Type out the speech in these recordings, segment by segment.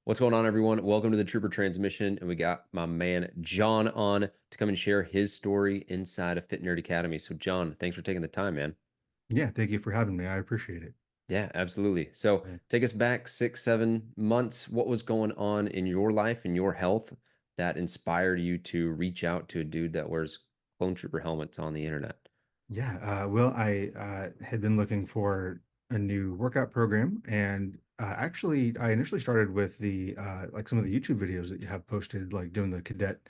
What's going on, everyone? Welcome to the Trooper Transmission, and we got my man John on to come and share his story inside of Fit Nerd Academy. So, John, thanks for taking the time, man. Yeah, thank you for having me. I appreciate it. Yeah, absolutely. So, Yeah. take us back 6, 7 months. What was going on in your life and your health that inspired you to reach out to a dude that wears clone trooper helmets on the internet? Well, I had been looking for a new workout program, and actually, I initially started with the like some of the YouTube videos that you have posted, like doing the cadet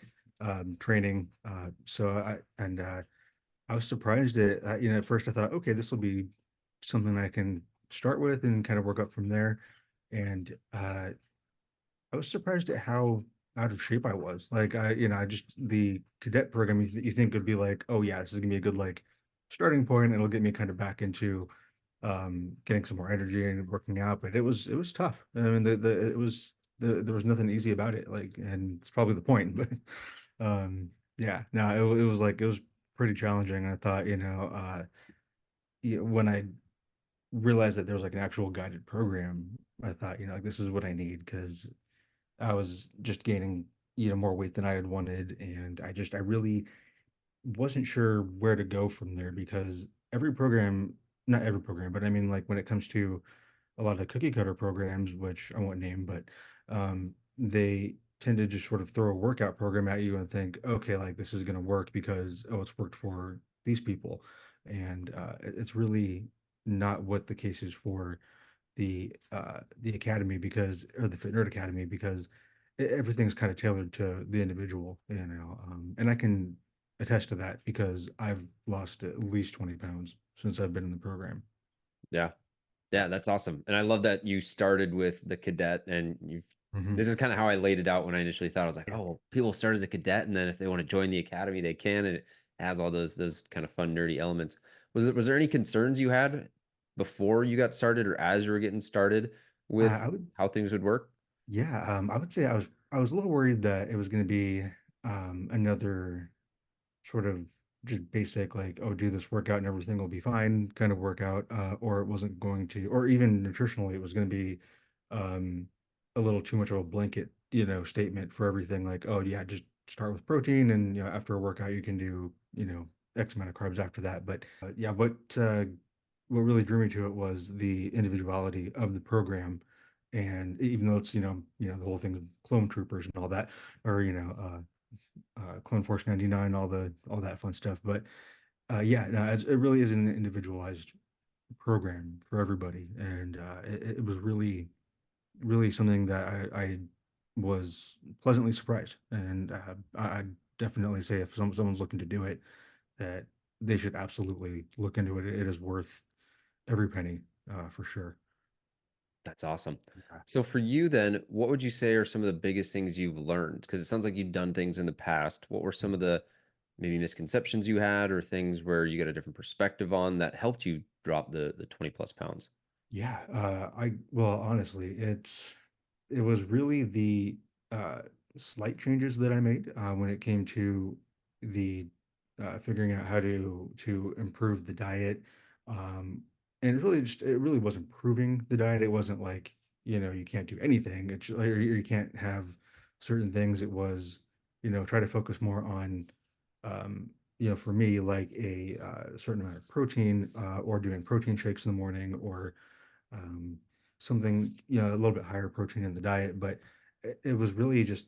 training. I was surprised at at first I thought, okay, this will be something I can start with and kind of work up from there, and I was surprised at how out of shape I was. Like I just the cadet program you think would be like, oh yeah, this is gonna be a good like starting point. It'll get me kind of back into getting some more energy and working out. But it was tough. I mean the it was there was nothing easy about it. Like, and it's probably the point. But yeah, no, it was like it was pretty challenging. I thought, when I realized that there was like an actual guided program, I thought, like this is what I need because I was just gaining, more weight than I had wanted, and I really wasn't sure where to go from there because every program, not every program, but I mean, like when it comes to a lot of cookie cutter programs, which I won't name, but they tend to just sort of throw a workout program at you and think, okay, like this is going to work because oh, it's worked for these people, and it's really not what the case is for the academy because or the Fit Nerd Academy because everything's kind of tailored to the individual, and I can attest to that because I've lost at least 20 pounds since I've been in the program. Yeah. Yeah, that's awesome. And I love that you started with the cadet and Hmm. this is kind of how I laid it out when I initially thought. I was like, Yeah. oh, well, people start as a cadet and then if they want to join the academy, they can, and it has all those kind of fun, nerdy elements. Was there any concerns you had before you got started or as you were getting started with I would, how things would work? yeah, I would say I was a little worried that it was going to be another sort of just basic like oh do this workout and everything will be fine kind of workout or it wasn't going to or even nutritionally it was going to be um a little too much of a blanket statement for everything like oh yeah just start with protein and after a workout you can do X amount of carbs after that but yeah what really drew me to it was the individuality of the program and even though it's the whole thing's clone troopers and all that or Clone Force 99, all that fun stuff. But yeah, no, it really is an individualized program for everybody, and it was really something that I was pleasantly surprised, and I definitely say if someone's looking to do it, that they should absolutely look into it. It is worth every penny, for sure. That's awesome. Yeah. So for you then, what would you say are some of the biggest things you've learned? Because it sounds like you've done things in the past. What were some of the maybe misconceptions you had or things where you got a different perspective on that helped you drop the 20 plus pounds? Yeah, well, honestly, it was really the uh, slight changes that I made when it came to the figuring out how to improve the diet, and it really was improving the diet. It wasn't like you can't do anything. Or you can't have certain things. It was try to focus more on for me like a certain amount of protein or doing protein shakes in the morning or um, something, a little bit higher protein in the diet. But it was really just,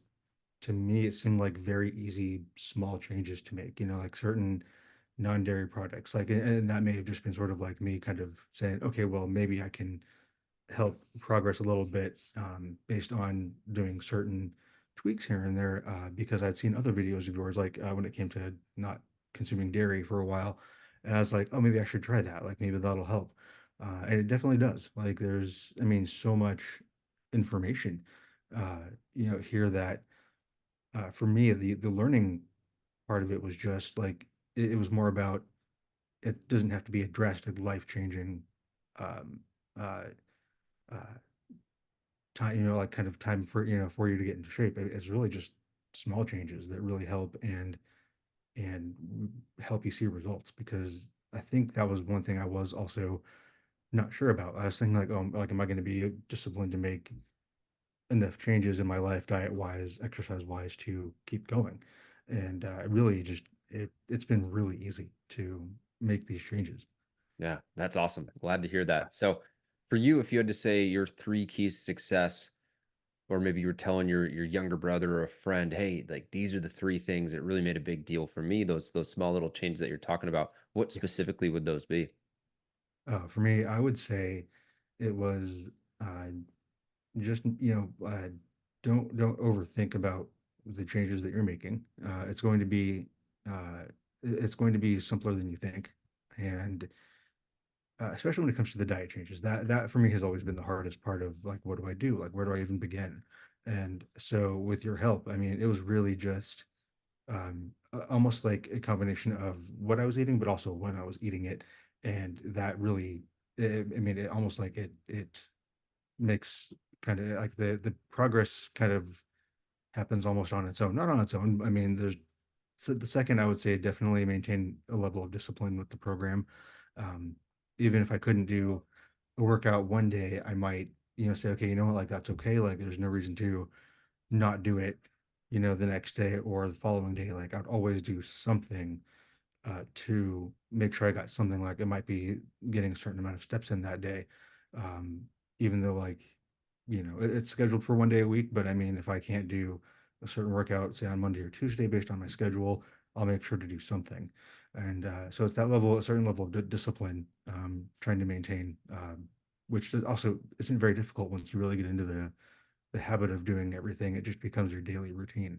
to me, it seemed like very easy, small changes to make, like certain non-dairy products. Like, and that may have just been sort of like me kind of saying, okay, well, maybe I can help progress a little bit based on doing certain tweaks here and there because I'd seen other videos of yours, like when it came to not consuming dairy for a while. And I was like, oh, maybe I should try that. Like, maybe that'll help. And it definitely does. Like, I mean, so much information, here that for me, the learning part of it was just like, it was more about it doesn't have to be a drastic, life-changing um, uh, uh, time, like kind of time for, for you to get into shape. It's really just small changes that really help and help you see results because I think that was one thing I was also not sure about. I was thinking like, oh, like, am I going to be disciplined to make enough changes in my life, diet wise, exercise wise, to keep going. And really, just it's been really easy to make these changes. Yeah, that's awesome. Glad to hear Yeah. that. So, for you, if you had to say your three keys to success, or maybe you were telling your younger brother or a friend, hey, like these are the three things that really made a big deal for me, those small little changes that you're talking about, what Yeah. specifically would those be? For me, I would say it was uh, just don't overthink about the changes that you're making. Uh, it's going to be simpler than you think, and especially when it comes to the diet changes. That for me has always been the hardest part of like, what do I do? Like, where do I even begin? And so with your help, I mean, it was really just almost like a combination of what I was eating, but also when I was eating it, and that really, I mean, it almost like it makes kind of like the progress kind of happens almost on its own, not on its own. I mean, there's so the second I would say definitely maintain a level of discipline with the program. Um, Even if I couldn't do a workout one day, I might, say, okay, you know what, like that's okay. Like there's no reason to not do it, the next day or the following day. Like I'd always do something to make sure I got something. Like it might be getting a certain amount of steps in that day. Um, Even though like, it's scheduled for one day a week, but I mean, if I can't do a certain workout, say on Monday or Tuesday based on my schedule, I'll make sure to do something. And so it's that level, a certain level of discipline, trying to maintain, which also isn't very difficult once you really get into the habit of doing everything. It just becomes your daily routine.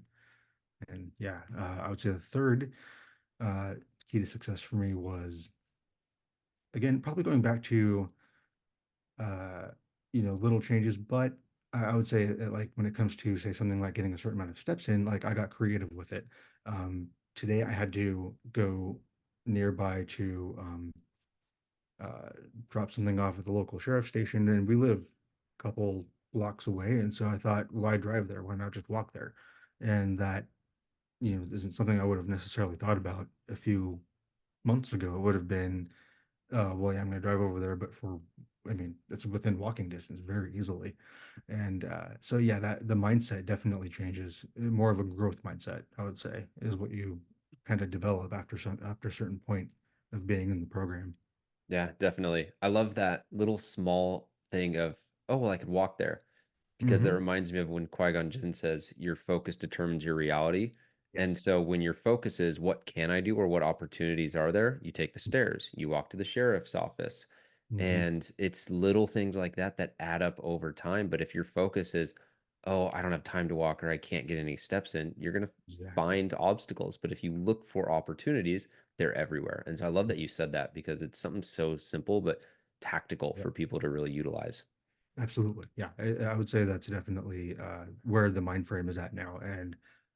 And yeah, I would say the third uh, key to success for me was, again, probably going back to uh, little changes, but I would say like when it comes to say something like getting a certain amount of steps in, like I got creative with it. Today I had to go nearby to uh, drop something off at the local sheriff station, and we live a couple blocks away, and so I thought, why drive there? Why not just walk there? And that isn't something I would have necessarily thought about a few months ago. It would have been, well, yeah, I'm going to drive over there, but I mean, it's within walking distance very easily. And so, yeah, that the mindset definitely changes. More of a growth mindset, I would say, is what you kind of develop after a certain point of being in the program. Yeah, definitely. I love that little small thing of, oh, well, I could walk there, because that Hmm. reminds me of when Qui-Gon Jinn says, your focus determines your reality. And Yes. so when your focus is, what can I do or what opportunities are there? You take the stairs, you walk to the sheriff's office. Hmm. And it's little things like that that add up over time. But if your focus is, oh, I don't have time to walk or I can't get any steps in, you're going to Exactly. find obstacles. But if you look for opportunities, they're everywhere. And so I love that you said that, because it's something so simple but tactical Yeah, for people to really utilize. absolutely. Yeah, I would say that's definitely where the mind frame is at now, and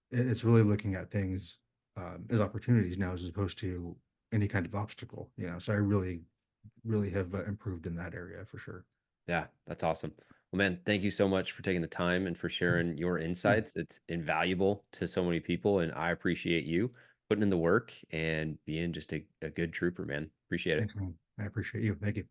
it's really looking at things as opportunities now as opposed to any kind of obstacle. So I really have improved in that area for sure. Yeah, that's awesome. Well, man, thank you so much for taking the time and for Yeah, sharing your yeah. insights. It's invaluable to so many people, and I appreciate you putting in the work and being just a good trooper, man. Appreciate it. Thanks, man. I appreciate you. Thank you.